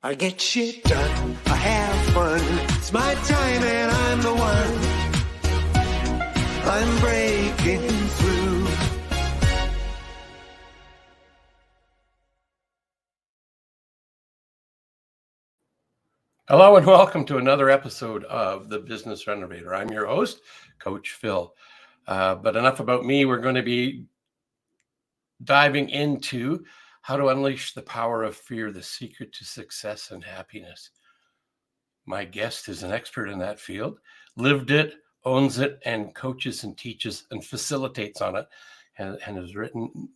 I get shit done, I have fun, it's my time and I'm the one. I'm breaking through. Hello and welcome to another episode of the Business Renovator. I'm your host, Coach Phil. But enough about me. We're going to be diving into how to unleash the power of fear, the secret to success and happiness. My guest is an expert in that field, lived it, owns it, and coaches and teaches and facilitates on it, and has written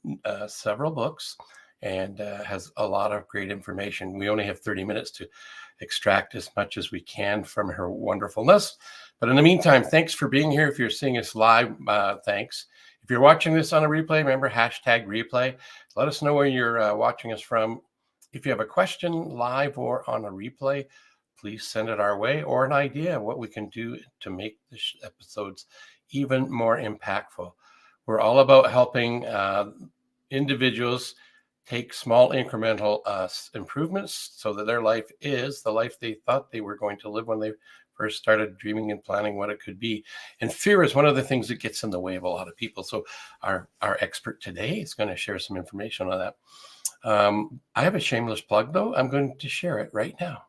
several books and has a lot of great information. We only have 30 minutes to extract as much as we can from her wonderfulness. But in the meantime, thanks for being here. If you're seeing us live, thanks. If you're watching this on a replay, remember hashtag replay. Let us know where you're watching us from. If you have a question live or on a replay, please send it our way, or an idea of what we can do to make the episodes even more impactful. We're all about helping individuals take small incremental improvements so that their life is the life they thought they were going to live when they first started dreaming and planning what it could be. And fear is one of the things that gets in the way of a lot of people. So our expert today is going to share some information on that. I have a shameless plug, though. I'm going to share it right now.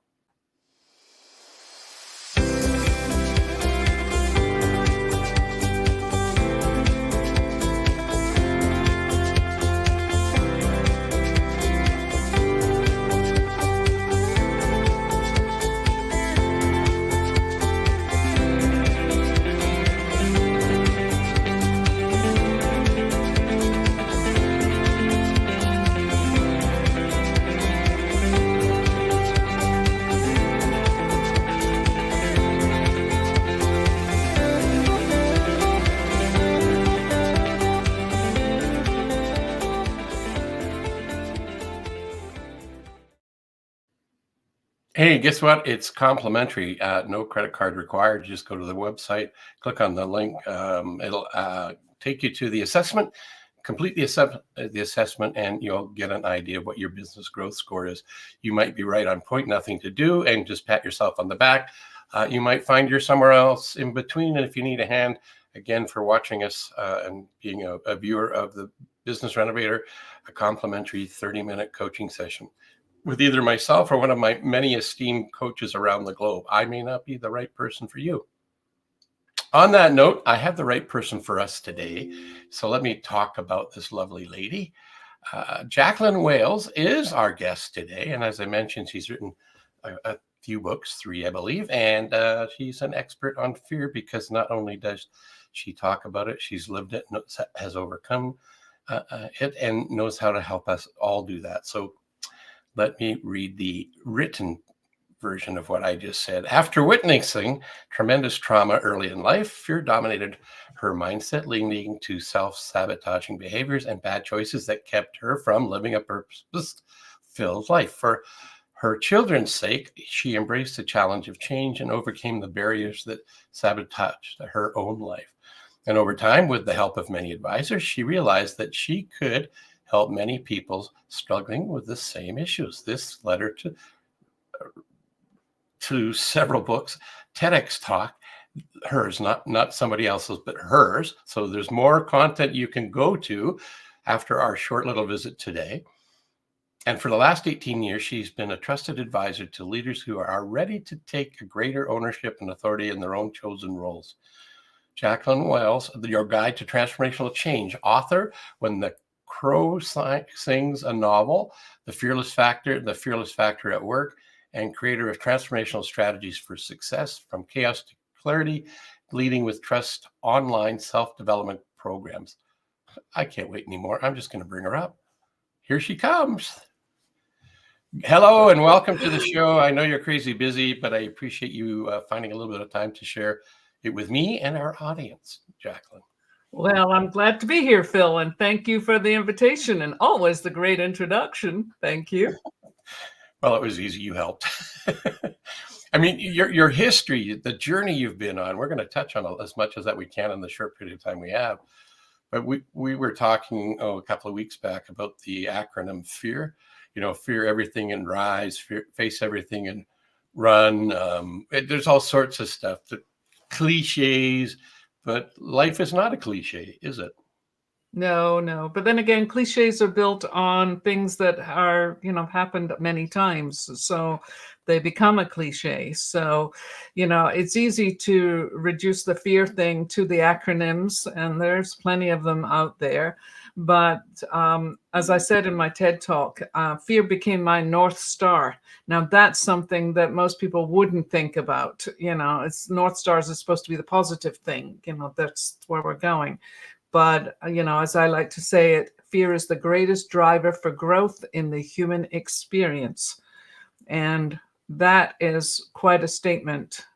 Hey, guess what? It's complimentary. No credit card required. Just go to the website, click on the link. It'll take you to the assessment, complete the assessment, and you'll get an idea of what your business growth score is. You might be right on point, nothing to do, and just pat yourself on the back. You might find you're somewhere else in between. And if you need a hand, again, for watching us and being a viewer of the Business Renovator, a complimentary 30-minute coaching session with either myself or one of my many esteemed coaches around the globe. I may not be the right person for you. On that note, I have the right person for us today. So let me talk about this lovely lady. Jacqueline Wales is our guest today. And as I mentioned, she's written a few books, 3, I believe. And she's an expert on fear because not only does she talk about it, she's lived it, has overcome it, and knows how to help us all do that. So let me read the written version of what I just said. After witnessing tremendous trauma early in life, fear dominated her mindset, leading to self-sabotaging behaviors and bad choices that kept her from living a purpose-filled life. For her children's sake, she embraced the challenge of change and overcame the barriers that sabotaged her own life. And over time, with the help of many advisors, she realized that she could help many people struggling with the same issues. This led her to several books, TEDxTalk, hers, not somebody else's, but hers. So there's more content you can go to after our short little visit today. And for the last 18 years, she's been a trusted advisor to leaders who are ready to take a greater ownership and authority in their own chosen roles. Jacqueline Wales, your guide to transformational change, author, When the Crow Sings, a novel, The Fearless Factor at Work, and creator of transformational strategies for success, from chaos to clarity, leading with trust online self-development programs. I can't wait anymore. I'm just going to bring her up. Here she comes. Hello and welcome to the show. I know you're crazy busy, but I appreciate you finding a little bit of time to share it with me and our audience, Jacqueline. Well, I'm glad to be here, Phil, and thank you for the invitation and always the great introduction. Thank you. Well, it was easy. You helped. I mean, your history, the journey you've been on, we're going to touch on as much as that we can in the short period of time we have. But we were talking a couple of weeks back about the acronym FEAR. fear everything and rise, face everything and run. There's all sorts of stuff, cliches, but life is not a cliche, is it? No, no. But then again, cliches are built on things that are, happened many times. So they become a cliche. So, it's easy to reduce the fear thing to the acronyms, and there's plenty of them out there. But as I said in my TED talk, fear became my North Star. Now, that's something that most people wouldn't think about. It's North Stars is supposed to be the positive thing. That's where we're going. But, as I like to say it, fear is the greatest driver for growth in the human experience. And that is quite a statement,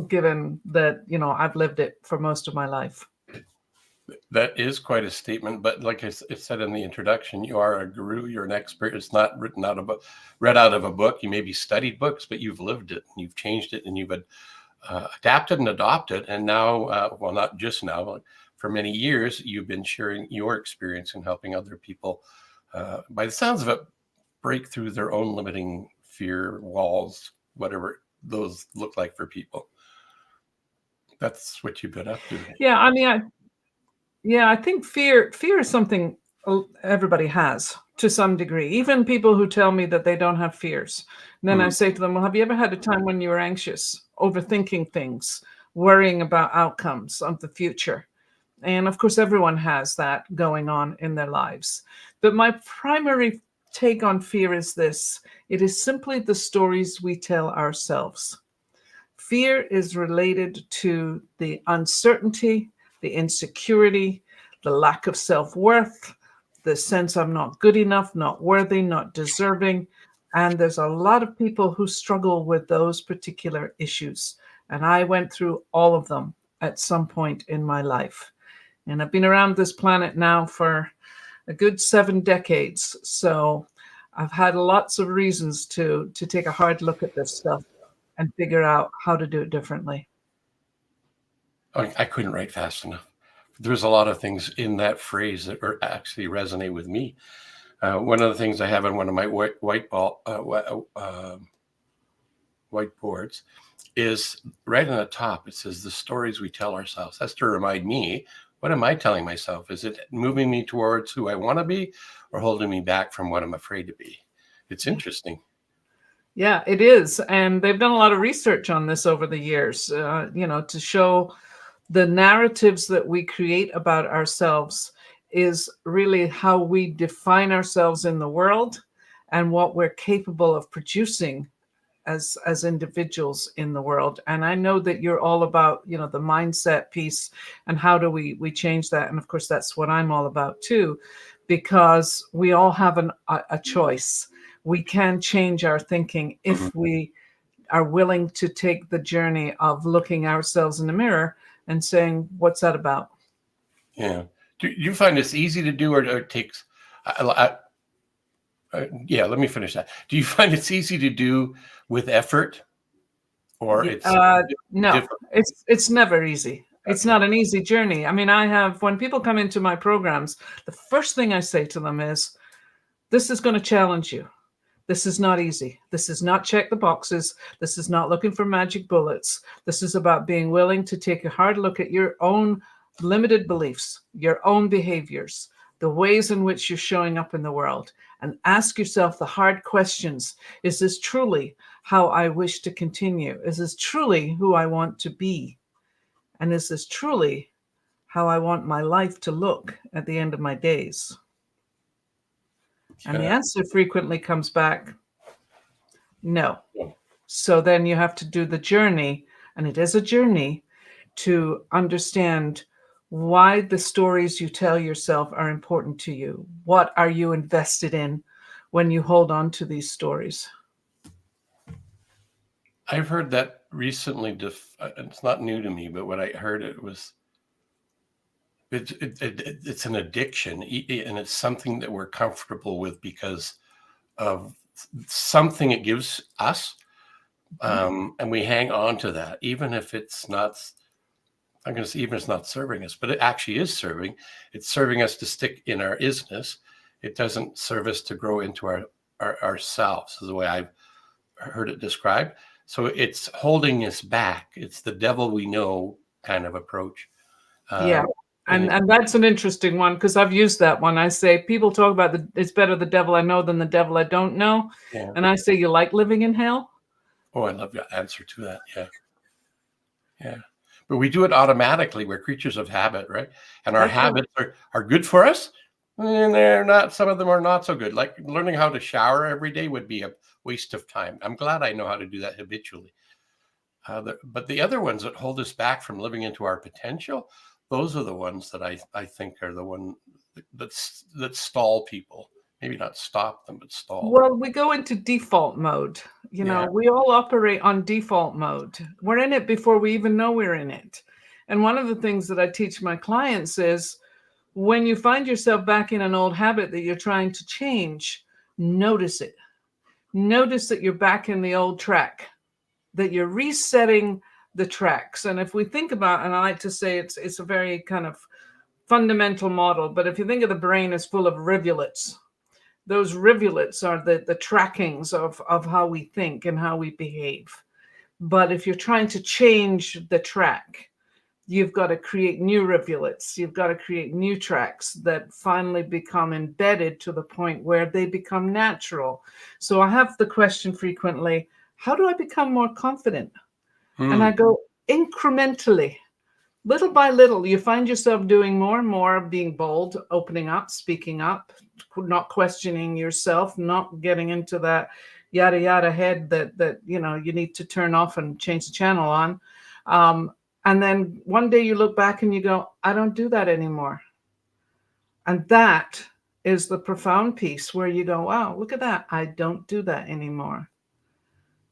given that, I've lived it for most of my life. That is quite a statement. But like I said in the introduction, you are a guru. You're an expert. It's not read out of a book. You maybe studied books, but you've lived it and you've changed it and you've adapted and adopted. And now, well, not just now, for many years, you've been sharing your experience and helping other people, by the sounds of it, break through their own limiting fear walls, whatever those look like for people. That's what you've been up to. Yeah, I mean, I think fear is something everybody has to some degree. Even people who tell me that they don't have fears. And then I say to them, well, have you ever had a time when you were anxious, overthinking things, worrying about outcomes of the future? And of course, everyone has that going on in their lives. But my primary take on fear is this: it is simply the stories we tell ourselves. Fear is related to the uncertainty, the insecurity, the lack of self-worth, the sense I'm not good enough, not worthy, not deserving. And there's a lot of people who struggle with those particular issues. And I went through all of them at some point in my life. And I've been around this planet now for a good 7 decades. So I've had lots of reasons to take a hard look at this stuff and figure out how to do it differently. I couldn't write fast enough. There's a lot of things in that phrase that actually resonate with me. One of the things I have on one of my whiteboards is right on the top. It says the stories we tell ourselves. That's to remind me, what am I telling myself? Is it moving me towards who I want to be or holding me back from what I'm afraid to be? It's interesting. Yeah, it is. And they've done a lot of research on this over the years, to show the narratives that we create about ourselves is really how we define ourselves in the world and what we're capable of producing as individuals in the world. And I know that you're all about, the mindset piece and how do we change that. And of course, that's what I'm all about too, because we all have a choice. We can change our thinking if we are willing to take the journey of looking ourselves in the mirror and saying, what's that about? Yeah. Do you find it's easy to do, or it takes, yeah, let me finish that. Do you find it's easy to do with effort, or it's no, difficult? It's never easy. It's not an easy journey. I mean, when people come into my programs, the first thing I say to them is, this is going to challenge you. This is not easy. This is not check the boxes. This is not looking for magic bullets. This is about being willing to take a hard look at your own limited beliefs, your own behaviors, the ways in which you're showing up in the world, and ask yourself the hard questions. Is this truly how I wish to continue? Is this truly who I want to be? And is this truly how I want my life to look at the end of my days? And the answer frequently comes back, no. So then you have to do the journey, and it is a journey to understand why the stories you tell yourself are important to you. What are you invested in when you hold on to these stories? I've heard that recently. It's not new to me, but when I heard it was, it's an addiction, and it's something that we're comfortable with because of something it gives us, and we hang on to that, even if it's not. I'm going to say even if it's not serving us, but it actually is serving. It's serving us to stick in our isness. It doesn't serve us to grow into our ourselves, is the way I've heard it described. So it's holding us back. It's the devil we know kind of approach. Yeah. And And that's an interesting one, because I've used that one. I say people talk about it's better the devil I know than the devil I don't know. yeah. And I say, you like living in hell? Oh, I love your answer to that. Yeah. Yeah. But we do it automatically. We're creatures of habit, right? And our That's right. habits are good for us. And they're not, some of them are not so good. Like learning how to shower every day would be a waste of time. I'm glad I know how to do that habitually. But the other ones that hold us back from living into our potential, those are the ones that I think are the one that stall people. Maybe not stop them, but stall. Well, we go into default mode. Yeah. We all operate on default mode. We're in it before we even know we're in it. And one of the things that I teach my clients is, when you find yourself back in an old habit that you're trying to change, notice it. Notice that you're back in the old track, that you're resetting the tracks. And if we think about, and I like to say it's a very kind of fundamental model, but if you think of the brain as full of rivulets, those rivulets are the trackings of how we think and how we behave. But if you're trying to change the track, you've got to create new rivulets. You've got to create new tracks that finally become embedded to the point where they become natural. So I have the question frequently, how do I become more confident? And I go, incrementally. Little by little, you find yourself doing more and more of being bold, opening up, speaking up, not questioning yourself, not getting into that yada yada head that you need to turn off and change the channel on. And then one day you look back and you go, I don't do that anymore. And that is the profound piece where you go, wow, look at that. I don't do that anymore.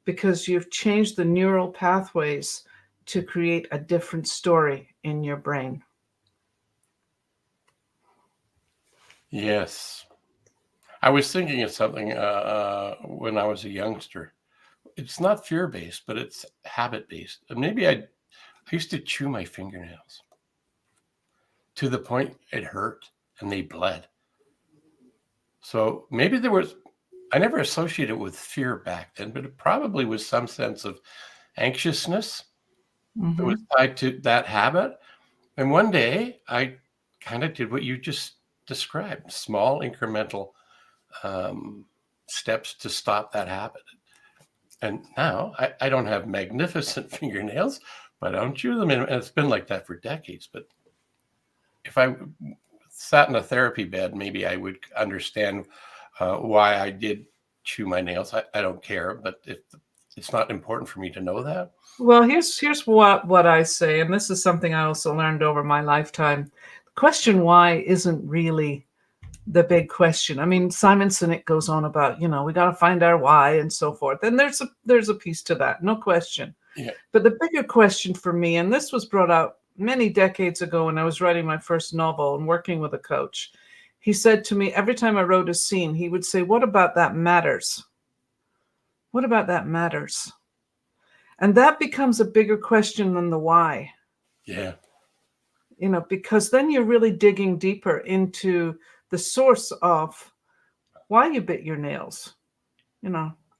Because you've changed the neural pathways to create a different story in your brain. Yes. I was thinking of something when I was a youngster. It's not fear-based, but it's habit-based. And maybe I used to chew my fingernails to the point it hurt and they bled. So maybe I never associated it with fear back then, but it probably was some sense of anxiousness that was tied to that habit. And one day I kind of did what you just described, small incremental steps to stop that habit. And now I don't have magnificent fingernails, but I don't chew them. And it's been like that for decades. But if I sat in a therapy bed, maybe I would understand why I did chew my nails. I don't care, but it's not important for me to know that. Well, here's what I say, and this is something I also learned over my lifetime. The question why isn't really the big question. I mean, Simon Sinek goes on about, we got to find our why and so forth. And there's a piece to that, no question. Yeah. But the bigger question for me, and this was brought out many decades ago when I was writing my first novel and working with a coach, he said to me, every time I wrote a scene, he would say, what about that matters? What about that matters? And that becomes a bigger question than the why. Yeah. Because then you're really digging deeper into the source of why you bit your nails.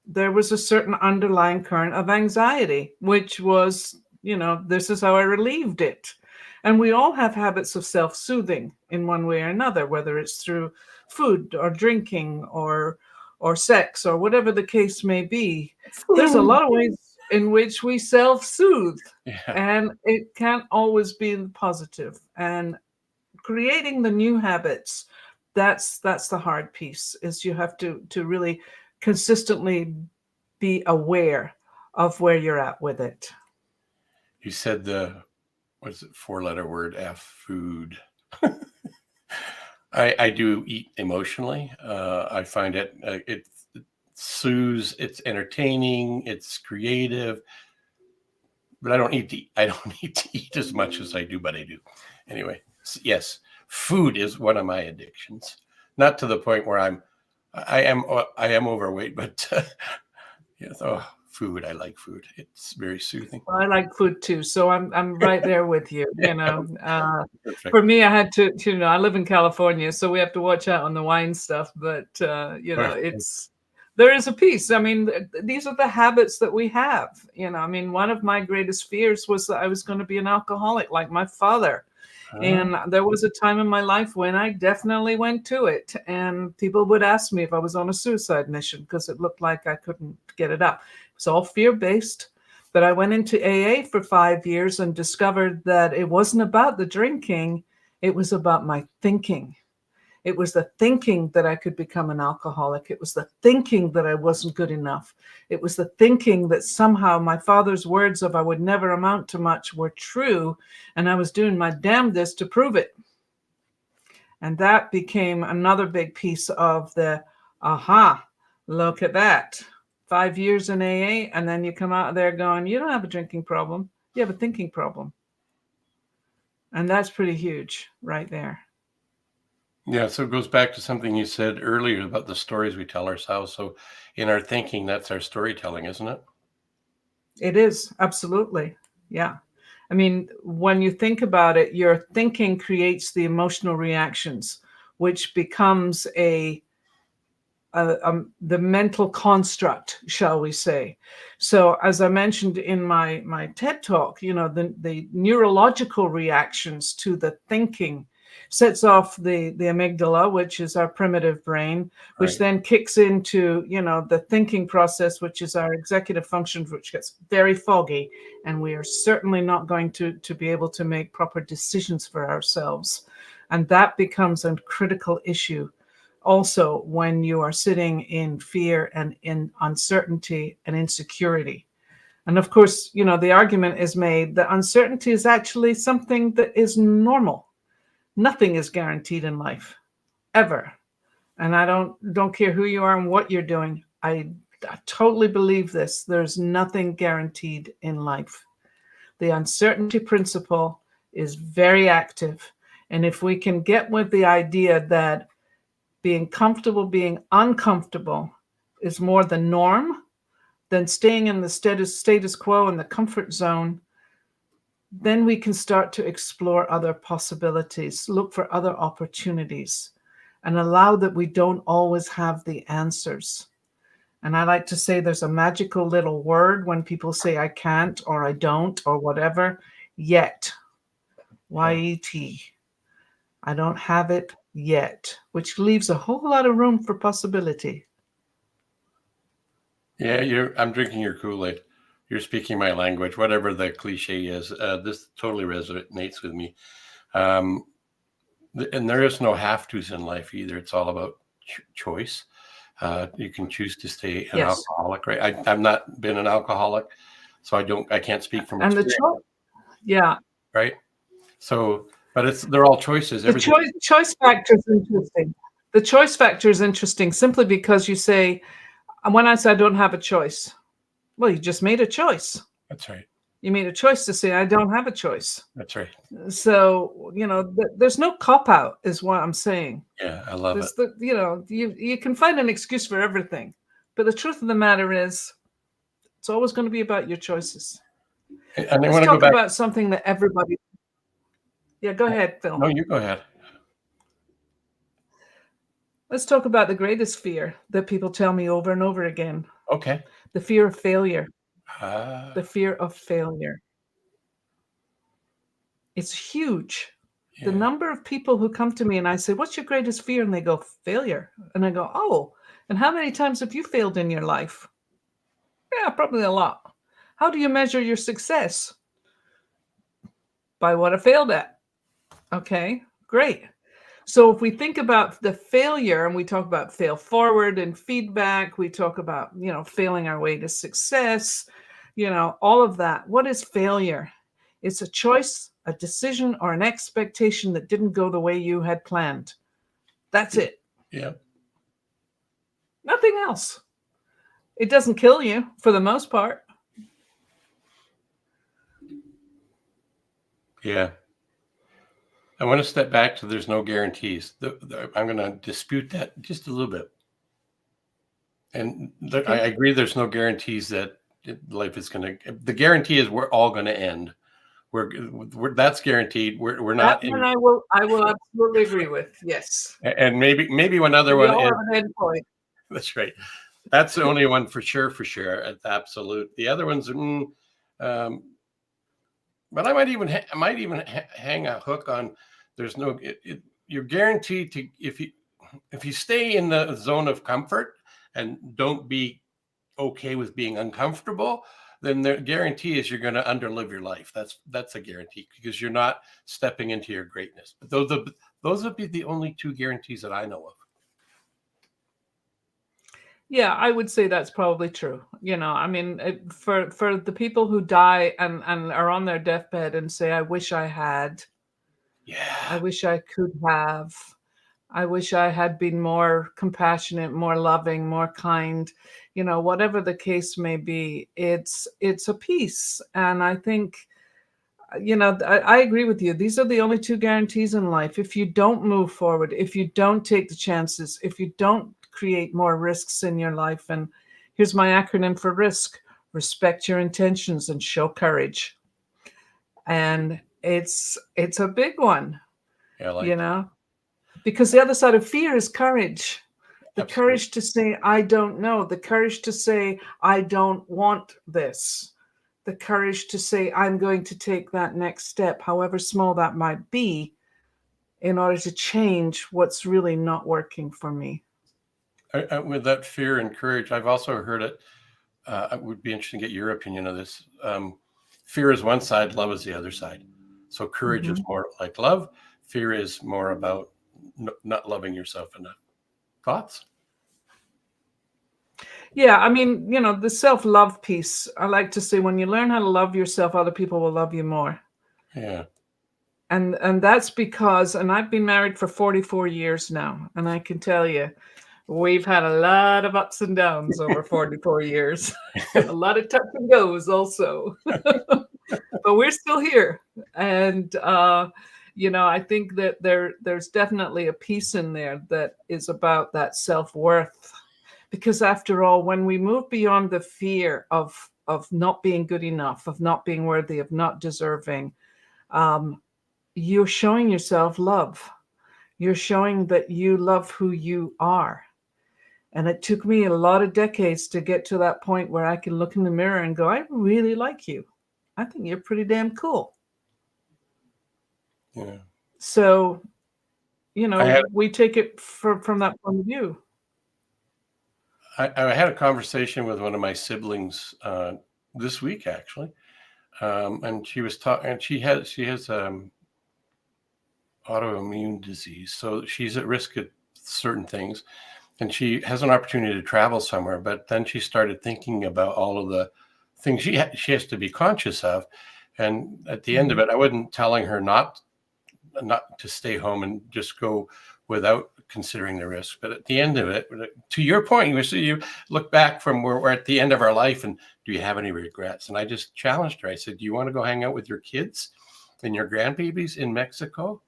There was a certain underlying current of anxiety, which was, this is how I relieved it. And we all have habits of self-soothing in one way or another, whether it's through food or drinking or sex or whatever the case may be. There's a lot of ways in which we self-soothe, and it can't always be positive. And creating the new habits, that's the hard piece, is you have to really consistently be aware of where you're at with it. You said what's it, 4-letter word, food. I do eat emotionally. I find it soothes, it's entertaining, it's creative, but I don't need to eat as much as I do, but I do. Anyway, yes, food is one of my addictions. Not to the point where I am overweight, but yes, food. I like food. It's very soothing. Well, I like food too, so I'm right there with you. For me, I had to. I live in California, so we have to watch out on the wine stuff. But it's There is a piece. I mean, these are the habits that we have. You know, I mean, one of my greatest fears was that I was going to be an alcoholic like my father. And there was a time in my life when I definitely went to it. And people would ask me if I was on a suicide mission because it looked like I couldn't get it up. It was all fear-based. But I went into AA for 5 years and discovered that it wasn't about the drinking. It was about my thinking. It was the thinking that I could become an alcoholic. It was the thinking that I wasn't good enough. It was the thinking that somehow my father's words of I would never amount to much were true, and I was doing my damnedest to prove it. And that became another big piece of the, aha, look at that. 5 years in AA, and then you come out of there going, you don't have a drinking problem. You have a thinking problem. And that's pretty huge right there. Yeah, so it goes back to something you said earlier about the stories we tell ourselves. So in our thinking, that's our storytelling, isn't it? It is, absolutely. Yeah. I mean, when you think about it, your thinking creates the emotional reactions, which becomes the mental construct, shall we say. So as I mentioned in my TED talk, you know, the neurological reactions to the thinking sets off the amygdala, which is our primitive brain, which Right. then kicks into, you know, the thinking process, which is our executive function, which gets very foggy. And we are certainly not going to be able to make proper decisions for ourselves. And that becomes a critical issue also when you are sitting in fear and in uncertainty and insecurity. And of course, you know, the argument is made that uncertainty is actually something that is normal. Nothing is guaranteed in life, ever. And I don't care who you are and what you're doing. I totally believe this. There's nothing guaranteed in life. The uncertainty principle is very active. And if we can get with the idea that being comfortable, being uncomfortable is more the norm than staying in the status quo in the comfort zone, then we can start to explore other possibilities, look for other opportunities, and allow that we don't always have the answers. And I like to say there's a magical little word when people say I can't or I don't or whatever, yet, Y-E-T. I don't have it yet, which leaves a whole lot of room for possibility. Yeah, I'm drinking your Kool-Aid. You're speaking my language, whatever the cliche is. This totally resonates with me. And there is no have-tos in life either. It's all about choice. You can choose to stay an alcoholic, right? I've not been an alcoholic, so I can't speak from experience. Yeah. Right. So, but they're all choices. The choice factor is interesting. The choice factor is interesting simply because you say, when I say I don't have a choice, well, you just made a choice. That's right. You made a choice to say, I don't have a choice. That's right. So, you know, there's no cop-out is what I'm saying. Yeah, I love it. You know, you can find an excuse for everything. But the truth of the matter is, it's always going to be about your choices. And Let's talk about something that everybody... Yeah, go ahead, Phil. No, you go ahead. Let's talk about the greatest fear that people tell me over and over again. Okay. The fear of failure. The fear of failure. It's huge. Yeah. The number of people who come to me and I say, what's your greatest fear? And they go, failure. And I go, oh, and how many times have you failed in your life? Yeah, probably a lot. How do you measure your success? By what I failed at. Okay, great. So if we think about the failure and we talk about fail forward and feedback, we talk about, you know, failing our way to success, you know, all of that. What is failure? It's a choice, a decision, or an expectation that didn't go the way you had planned. That's it. Yeah. Nothing else. It doesn't kill you for the most part. Yeah. I want to step back to there's no guarantees. I'm going to dispute that just a little bit. And I agree there's no guarantees that life is going to... The guarantee is we're all going to end. That's guaranteed. We're not... That one I will absolutely agree with. Yes. And maybe one other one is... an end point. That's right. That's the only one for sure. It's absolute. The other ones are, but I might even hang a hook on. There's no. You're guaranteed to if you stay in the zone of comfort and don't be okay with being uncomfortable, then the guarantee is you're going to underlive your life. That's a guarantee, because you're not stepping into your greatness. But those would be the only two guarantees that I know of. Yeah, I would say that's probably true. I mean, for the people who die and are on their deathbed and say, "I wish I had," I Yeah. wish I could have. I wish I had been more compassionate, more loving, more kind, whatever the case may be, it's a piece. And I think, I agree with you. These are the only two guarantees in life. If you don't move forward, if you don't take the chances, if you don't create more risks in your life, and here's my acronym for risk: respect your intentions and show courage. And it's a big one, Yeah, you know, because the other side of fear is courage. The absolutely. courage to say, I don't know. The courage to say, I don't want this. The courage to say, I'm going to take that next step, however small that might be, in order to change what's really not working for me. With that fear and courage, I've also heard it. It would be interesting to get your opinion of this. Fear is one side, love is the other side. So courage is more like love. Fear is more about not loving yourself enough. Thoughts? Yeah, I mean, the self-love piece, I like to say, when you learn how to love yourself, other people will love you more. Yeah. And that's because, and I've been married for 44 years now, and I can tell you, we've had a lot of ups and downs over 44 years. A lot of touch and goes also. But we're still here. And I think that there's definitely a piece in there that is about that self-worth. Because after all, when we move beyond the fear of not being good enough, of not being worthy, of not deserving, you're showing yourself love. You're showing that you love who you are. And it took me a lot of decades to get to that point where I can look in the mirror and go, I really like you. I think you're pretty damn cool. Yeah. So, we take it from that point of view. I had a conversation with one of my siblings this week, actually, and she was talking. And she has autoimmune disease, so she's at risk of certain things, and she has an opportunity to travel somewhere. But then she started thinking about all of the things she has to be conscious of, and at the end of it, I wasn't telling her not to stay home and just go without considering the risk. But at the end of it, to your point, you look back from where we're at the end of our life, and do you have any regrets? And I just challenged her. I said, do you want to go hang out with your kids and your grandbabies in Mexico?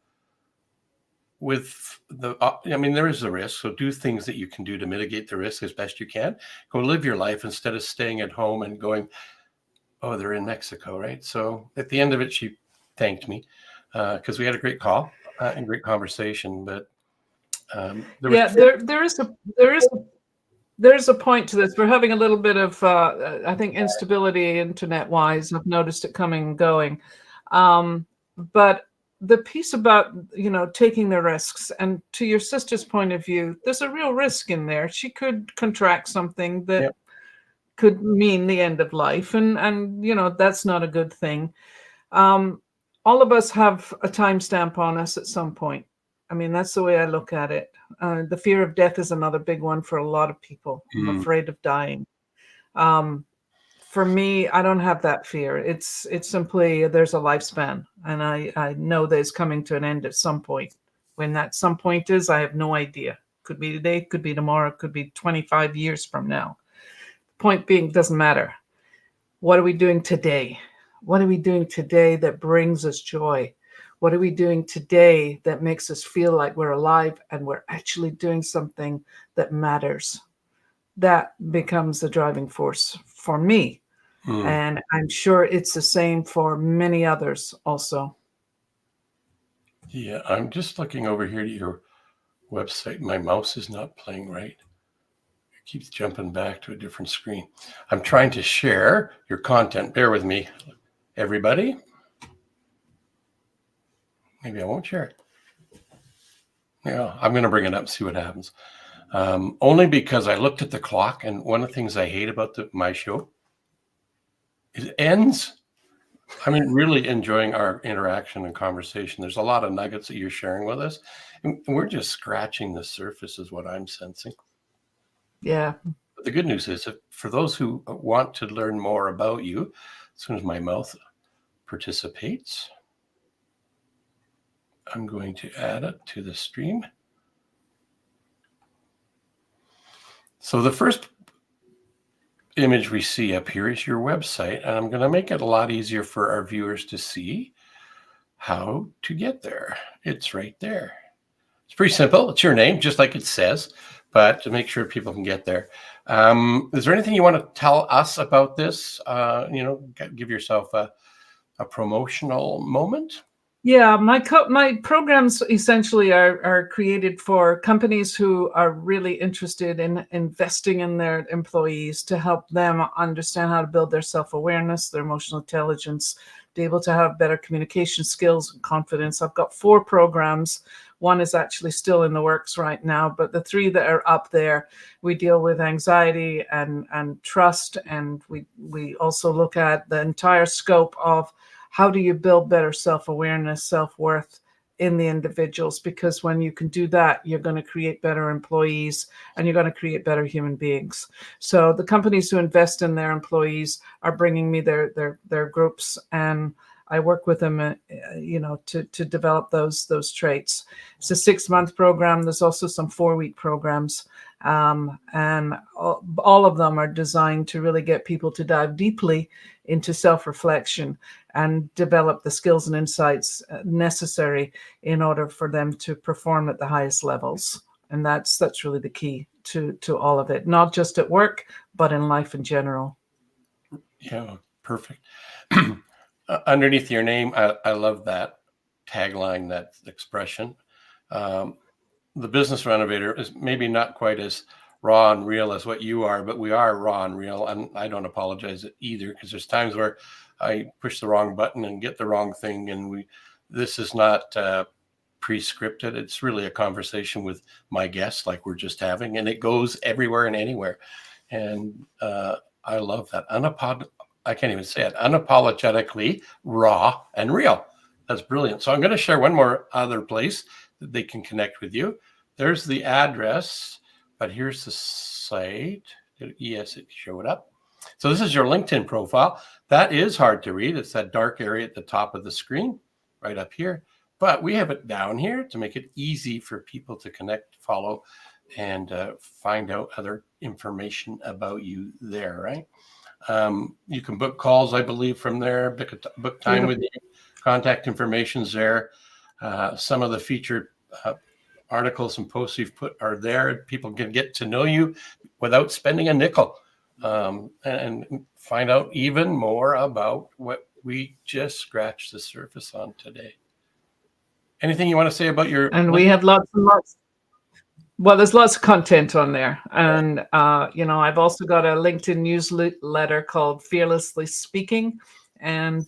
There is a risk. So do things that you can do to mitigate the risk as best you can. Go live your life instead of staying at home and going, oh, they're in Mexico, right? So at the end of it, she thanked me because we had a great call and great conversation. But there is a point to this. We're having a little bit of I think instability internet wise. I've noticed it coming and going, but the piece about taking the risks, and to your sister's point of view, there's a real risk in there. She could contract something that could mean the end of life, and that's not a good thing. All of us have a timestamp on us at some point. I mean, that's the way I look at it. The fear of death is another big one for a lot of people. I'm afraid of dying. For me, I don't have that fear. It's simply there's a lifespan, and I know that it's coming to an end at some point. When that some point is, I have no idea. Could be today, could be tomorrow, could be 25 years from now. Point being, doesn't matter. What are we doing today? What are we doing today that brings us joy? What are we doing today that makes us feel like we're alive and we're actually doing something that matters? That becomes the driving force for me. And I'm sure it's the same for many others also. Yeah, I'm just looking over here to your website. My mouse is not playing right. Keeps jumping back to a different screen. I'm trying to share your content. Bear with me, everybody. Maybe I won't share it. Yeah, I'm going to bring it up, see what happens. Only because I looked at the clock, and one of the things I hate about my show is it ends. I mean, really enjoying our interaction and conversation. There's a lot of nuggets that you're sharing with us, and we're just scratching the surface is what I'm sensing. Yeah. But the good news is that for those who want to learn more about you, as soon as my mouth participates, I'm going to add it to the stream. So the first image we see up here is your website, and I'm going to make it a lot easier for our viewers to see how to get there. It's right there. It's pretty simple. It's your name, just like it says, but to make sure people can get there. Is there anything you want to tell us about this? Give yourself a promotional moment. Yeah, my programs essentially are created for companies who are really interested in investing in their employees to help them understand how to build their self-awareness, their emotional intelligence, be able to have better communication skills and confidence. I've got 4 programs. One is actually still in the works right now, but the 3 that are up there, we deal with anxiety and trust, and we also look at the entire scope of how do you build better self-awareness, self-worth in the individuals? Because when you can do that, you're going to create better employees and you're going to create better human beings. So the companies who invest in their employees are bringing me their groups, and I work with them, to develop those traits. It's a 6-month program. There's also some 4-week programs. And all of them are designed to really get people to dive deeply into self-reflection and develop the skills and insights necessary in order for them to perform at the highest levels. And that's really the key to all of it, not just at work, but in life in general. Yeah, perfect. Underneath your name, I love that tagline, that expression. The business renovator is maybe not quite as raw and real as what you are, but we are raw and real. And I don't apologize either, because there's times where I push the wrong button and get the wrong thing. And this is not pre-scripted. It's really a conversation with my guests like we're just having, and it goes everywhere and anywhere. And I love that. I can't even say it. Unapologetically raw and real. That's brilliant. So I'm going to share one more other place that they can connect with you. There's the address, but here's the site. Yes, it showed up. So this is your LinkedIn profile. That is hard to read. It's that dark area at the top of the screen, right up here. But we have it down here to make it easy for people to connect, follow, and find out other information about you there, right? You can book calls, I believe, from there, book time with you. Contact information's there. Some of the featured articles and posts you've put are there. People can get to know you without spending a nickel, and find out even more about what we just scratched the surface on today. Anything you want to say about your... And we have lots and lots. Well, there's lots of content on there. And, I've also got a LinkedIn newsletter called Fearlessly Speaking, and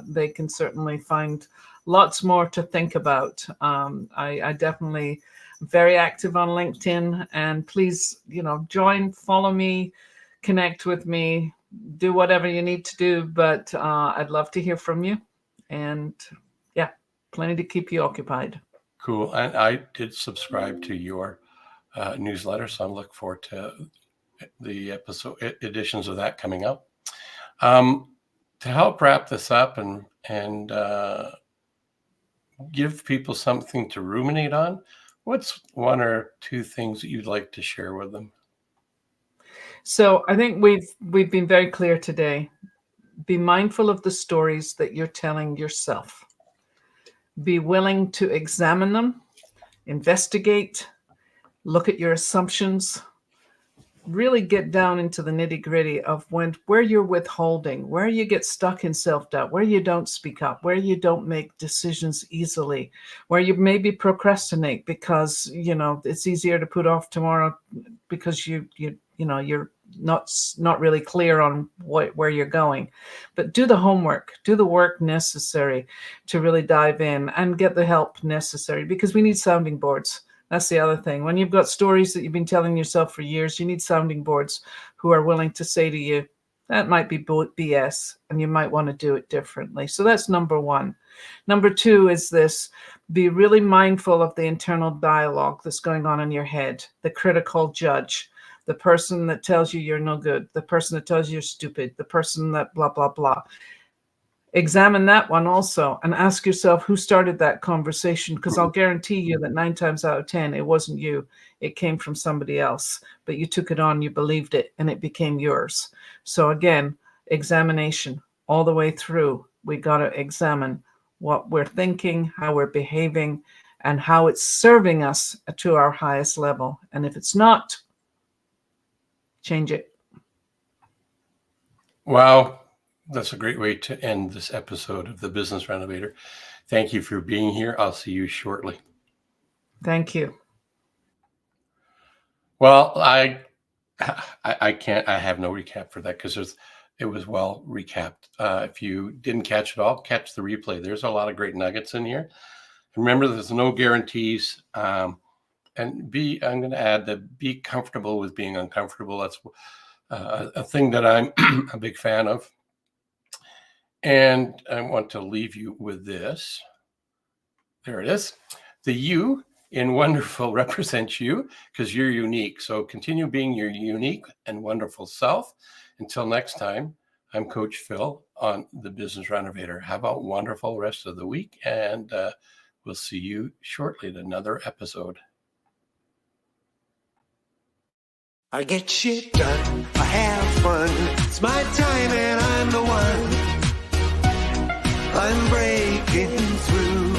they can certainly find lots more to think about. I definitely am very active on LinkedIn, and please, join, follow me, connect with me, do whatever you need to do. But I'd love to hear from you, and plenty to keep you occupied. Cool. And I did subscribe to your newsletter, so I look forward to the episode editions of that coming up. To help wrap this up and give people something to ruminate on, what's 1 or 2 things that you'd like to share with them? So I think we've been very clear today. Be mindful of the stories that you're telling yourself. Be willing to examine them, investigate, look at your assumptions, really get down into the nitty-gritty of where you're withholding, where you get stuck in self-doubt, where you don't speak up, where you don't make decisions easily, where you maybe procrastinate because it's easier to put off tomorrow because you you're not really clear on where you're going. But do the homework, do the work necessary to really dive in and get the help necessary, because we need sounding boards. That's the other thing. When you've got stories that you've been telling yourself for years, you need sounding boards who are willing to say to you, that might be BS, and you might want to do it differently. So that's number one. Number two is this: be really mindful of the internal dialogue that's going on in your head, the critical judge, the person that tells you you're no good, the person that tells you you're stupid, the person that blah, blah, blah. Examine that one also and ask yourself who started that conversation, because I'll guarantee you that 9 times out of 10, it wasn't you. It came from somebody else, but you took it on, you believed it, and it became yours. So again, examination all the way through. We got to examine what we're thinking, how we're behaving, and how it's serving us to our highest level. And if it's not, change it. Wow. That's a great way to end this episode of the Business Renovator. Thank you for being here. I'll see you shortly. Thank you. Well, I have no recap for that, because it was well recapped. If you didn't catch it all, catch the replay. There's a lot of great nuggets in here. Remember, there's no guarantees. And I'm going to add that be comfortable with being uncomfortable. That's a thing that I'm a big fan of. And I want to leave you with this. There it is. The you in wonderful represents you, because you're unique. So continue being your unique and wonderful self. Until next time, I'm Coach Phil on the Business Renovator. Have a wonderful rest of the week, and we'll see you shortly at another episode. I get shit done, I have fun. It's my time and I'm the one. I'm breaking through.